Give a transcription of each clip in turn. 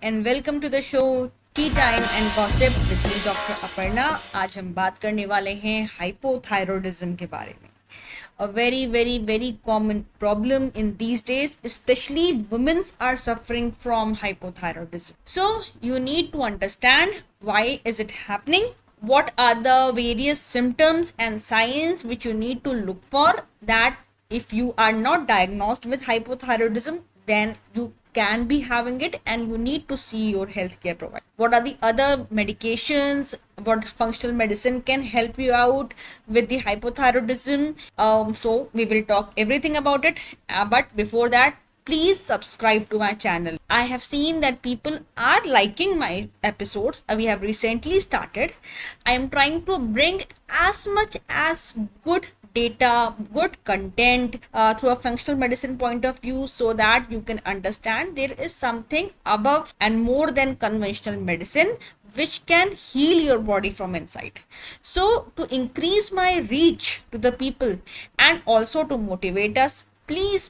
and welcome to the show Tea Time and Gossip with me Dr. Aparna. आज हम बात करने वाले हैं hypothyroidism के बारे में. A very common problem in these days, especially women are suffering from hypothyroidism. So you need to understand why is it happening, what are the various symptoms and signs which you need to look for, that if you are not diagnosed with hypothyroidism, then you can be having it and you need to see your healthcare provider. What are the other medications, what functional medicine can help you out with the hypothyroidism? So we will talk everything about it, but before that, please subscribe to my channel. I have seen that people are liking my episodes. We have recently started. I am trying to bring as much as good data, good content through a functional medicine point of view, so that you can understand there is something above and more than conventional medicine which can heal your body from inside. So to increase my reach to the people and also to motivate us, please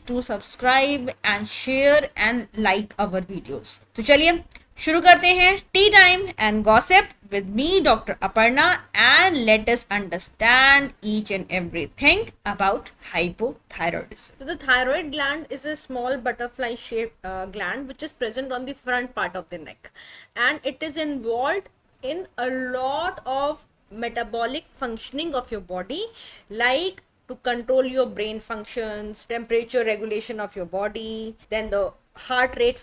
do subscribe and share and like our videos. तो चलिए शुरू करते हैं T time and gossip with me Dr. Aparna, and let us understand each and everything about hypothyroidism. So the thyroid gland is a small butterfly shaped gland which is present on the front part of the neck, and it is involved in a lot of metabolic functioning of your body, like to control your brain functions, temperature regulation of your body, then the heart rate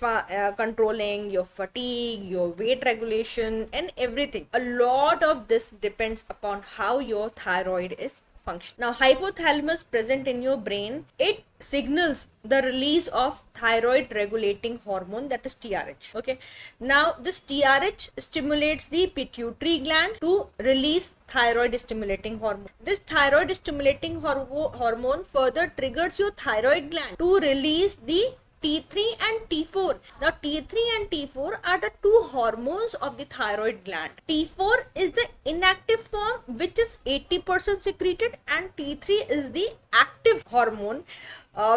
controlling, your fatigue, your weight regulation, and everything. A lot of this depends upon how your thyroid is function. Now, hypothalamus present in your brain, it signals the release of thyroid regulating hormone, that is TRH. Okay, now this TRH stimulates the pituitary gland to release thyroid stimulating hormone. This thyroid stimulating hormone further triggers your thyroid gland to release the T3 and T4. Now T3 and T4 are the two hormones of the thyroid gland. T4 is the inactive form which is 80% secreted, and T3 is the active hormone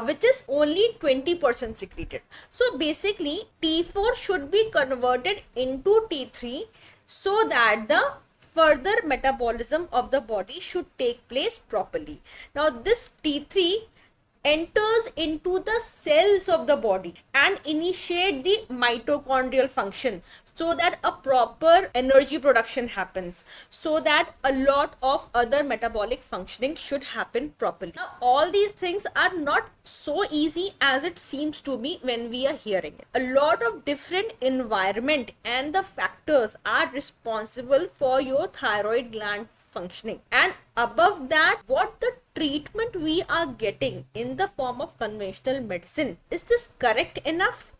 which is only 20% secreted. So basically T4 should be converted into T3 so that the further metabolism of the body should take place properly. Now this T3 enters into the cells of the body and initiate the mitochondrial function, so that a proper energy production happens, so that a lot of other metabolic functioning should happen properly. Now all these things are not so easy as it seems to be when we are hearing it. A lot of different environment and the factors are responsible for your thyroid gland functioning, and above that, what the treatment we are getting in the form of conventional medicine, is this correct enough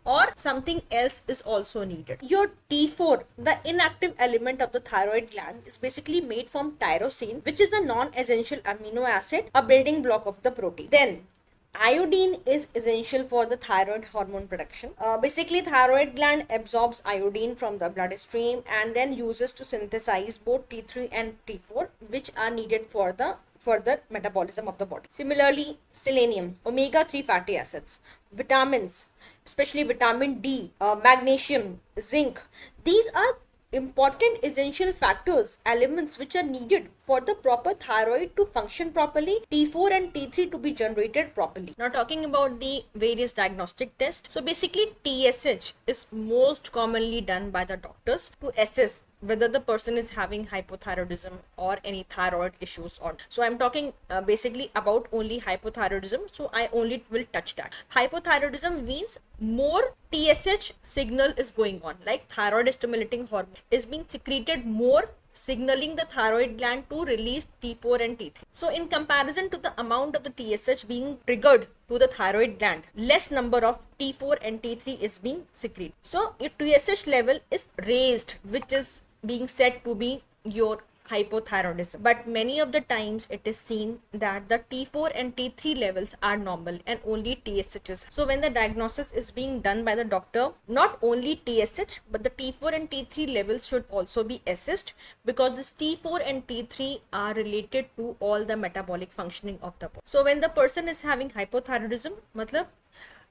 or something else is also needed? Your T4, the inactive element of the thyroid gland, is basically made from tyrosine, which is a non-essential amino acid, a building block of the protein. Then iodine is essential for the thyroid hormone production. Basically, thyroid gland absorbs iodine from the bloodstream and then uses to synthesize both T3 and T4, which are needed for the further metabolism of the body. Similarly, selenium, omega-3 fatty acids, vitamins, especially vitamin D, magnesium, zinc, these are important essential factors, elements which are needed for the proper thyroid to function properly, T4 and T3 to be generated properly. Now talking about the various diagnostic tests. So basically TSH is most commonly done by the doctors to assess whether the person is having hypothyroidism or any thyroid issues or. So I'm talking basically about only hypothyroidism, so I only will touch that. Hypothyroidism means more TSH signal is going on, like thyroid stimulating hormone is being secreted more, signaling the thyroid gland to release T4 and T3. So in comparison to the amount of the TSH being triggered to the thyroid gland, less number of T4 and T3 is being secreted. So your TSH level is raised, which is being said to be your hypothyroidism. But many of the times it is seen that the T4 and T3 levels are normal and only TSH. So when the diagnosis is being done by the doctor, not only TSH but the T4 and T3 levels should also be assessed, because this T4 and T3 are related to all the metabolic functioning of the body. So when the person is having hypothyroidism, matlab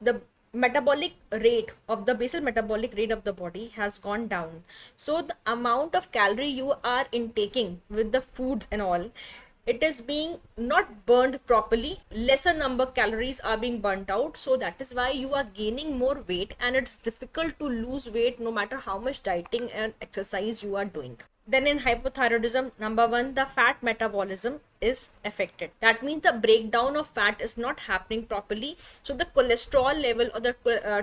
the metabolic rate of the basal metabolic rate of the body has gone down. So the amount of calorie you are intaking with the foods and all, it is being not burned properly. Lesser number calories are being burnt out, so that is why you are gaining more weight, and it's difficult to lose weight no matter how much dieting and exercise you are doing. Then in hypothyroidism, number one, the fat metabolism is affected. That means the breakdown of fat is not happening properly. So the cholesterol level or the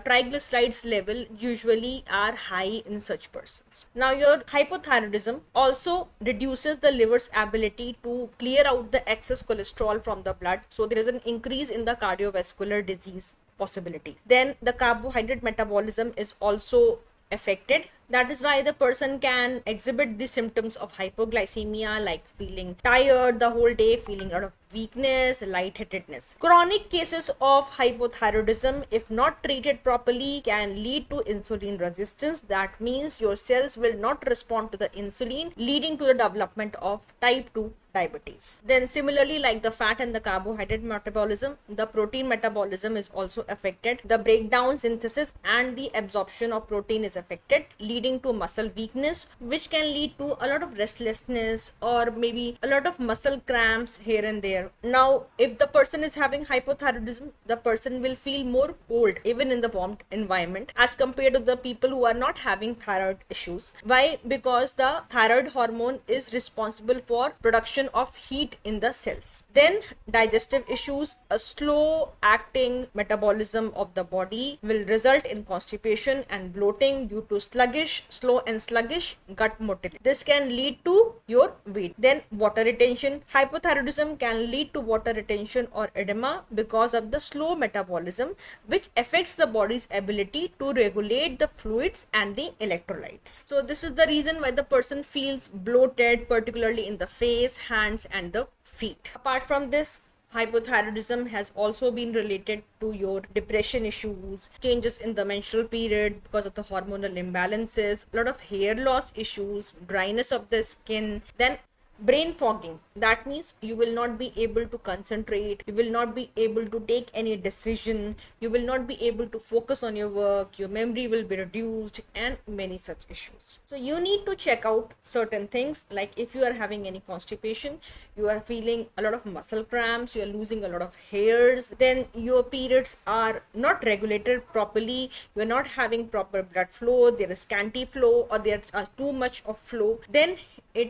triglycerides level usually are high in such persons. Now your hypothyroidism also reduces the liver's ability to clear out the excess cholesterol from the blood. So there is an increase in the cardiovascular disease possibility. Then the carbohydrate metabolism is also affected. That is why the person can exhibit the symptoms of hypoglycemia, like feeling tired the whole day, feeling a lot of weakness, lightheadedness. Chronic cases of hypothyroidism, if not treated properly, can lead to insulin resistance. That means your cells will not respond to the insulin, leading to the development of type 2 diabetes. Then similarly, like the fat and the carbohydrate metabolism, the protein metabolism is also affected. The breakdown, synthesis and the absorption of protein is affected, leading to muscle weakness, which can lead to a lot of restlessness or maybe a lot of muscle cramps here and there. Now if the person is having hypothyroidism, the person will feel more cold even in the warm environment as compared to the people who are not having thyroid issues. Why? Because the thyroid hormone is responsible for production of heat in the cells. Then digestive issues, a slow acting metabolism of the body will result in constipation and bloating due to slow and sluggish gut motility. This can lead to your weight. Then water retention. Hypothyroidism can lead to water retention or edema because of the slow metabolism, which affects the body's ability to regulate the fluids and the electrolytes. So this is the reason why the person feels bloated, particularly in the face, hands and the feet. Apart from this, hypothyroidism has also been related to your depression issues, changes in the menstrual period because of the hormonal imbalances, a lot of hair loss issues, dryness of the skin, then brain fogging. That means you will not be able to concentrate, you will not be able to take any decision, you will not be able to focus on your work, your memory will be reduced, and many such issues. So you need to check out certain things, like if you are having any constipation, you are feeling a lot of muscle cramps, you are losing a lot of hairs, then your periods are not regulated properly, you are not having proper blood flow, there is scanty flow or there are too much of flow, then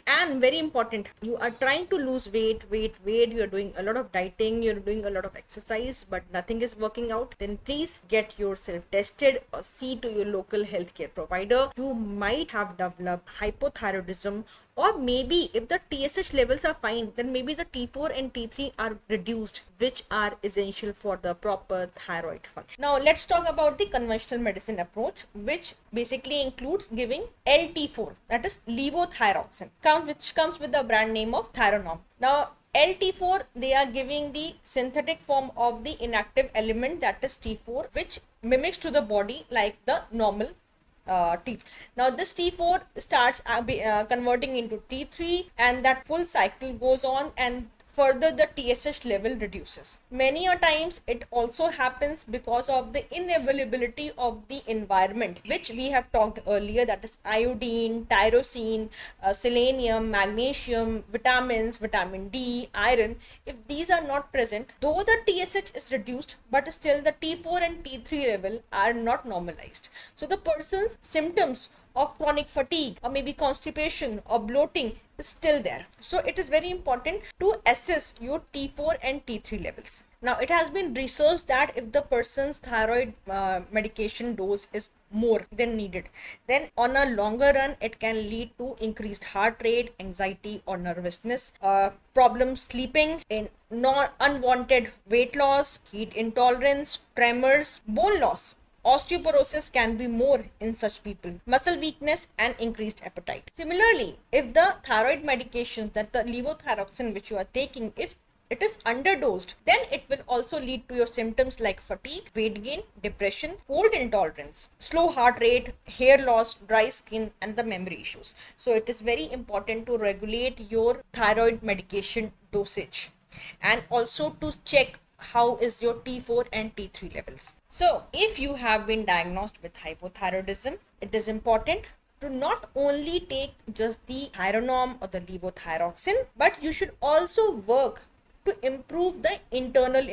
and very important, you are trying to lose weight, you are doing a lot of dieting, you're doing a lot of exercise, but nothing is working out, then please get yourself tested or see to your local healthcare provider. You might have developed hypothyroidism, or maybe if the TSH levels are fine, then maybe the T4 and T3 are reduced, which are essential for the proper thyroid function. Now let's talk about the conventional medicine approach, which basically includes giving LT4, that is levothyroxine, which comes with the brand name of Thironorm. Now LT4, they are giving the synthetic form of the inactive element, that is T4, which mimics to the body like the normal T. Now this T4 starts converting into T3, and that full cycle goes on, and further the TSH level reduces. Many a times it also happens because of the inavailability of the environment, which we have talked earlier, that is iodine, tyrosine, selenium, magnesium, vitamins, vitamin D, iron. If these are not present, though the TSH is reduced, but still the T4 and T3 level are not normalized. So the person's symptoms of chronic fatigue or maybe constipation or bloating is still there. So it is very important to assess your T4 and T3 levels. Now it has been researched that if the person's thyroid medication dose is more than needed, then on a longer run it can lead to increased heart rate, anxiety or nervousness, problems sleeping, in unwanted weight loss, heat intolerance, tremors, bone loss. Osteoporosis can be more in such people, muscle weakness and increased appetite. Similarly, if the thyroid medications, that the levothyroxine which you are taking, if it is underdosed, then it will also lead to your symptoms like fatigue, weight gain, depression, cold intolerance, slow heart rate, hair loss, dry skin and the memory issues. So it is very important to regulate your thyroid medication dosage, and also to check how is your T4 and T3 levels. So if you have been diagnosed with hypothyroidism, it is important to not only take just the Thyronorm or the levothyroxine, but you should also work to improve the internal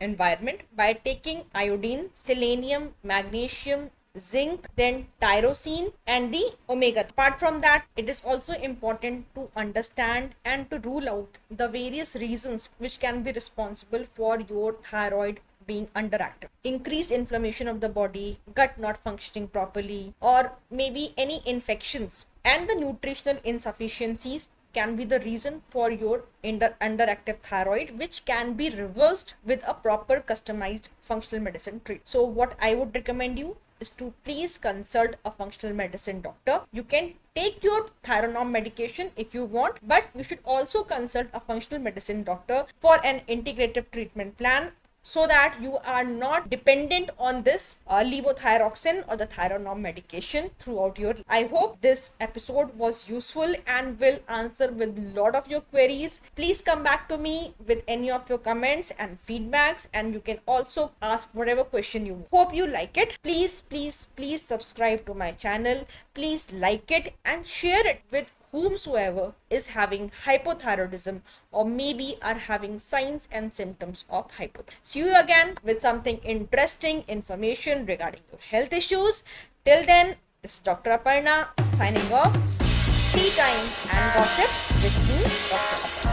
environment by taking iodine, selenium, magnesium, zinc, then tyrosine and the omega. Apart from that, it is also important to understand and to rule out the various reasons which can be responsible for your thyroid being underactive. Increased inflammation of the body, gut not functioning properly, or maybe any infections and the nutritional insufficiencies can be the reason for your underactive thyroid, which can be reversed with a proper customized functional medicine treatment. So what I would recommend you is to please consult a functional medicine doctor. You can take your Thyronorm medication if you want, but you should also consult a functional medicine doctor for an integrative treatment plan, so that you are not dependent on this levothyroxine or the Thyronorm medication throughout your life. I hope this episode was useful and will answer with a lot of your queries. Please come back to me with any of your comments and feedbacks, and you can also ask whatever question you want. Hope you like it. Please subscribe to my channel. Please like it and share it with whomsoever is having hypothyroidism or maybe are having signs and symptoms of hypothyroidism. See you again with something interesting information regarding your health issues. Till then, this is Dr. Aparna signing off. Tea time and gossip with me, Dr. Aparna.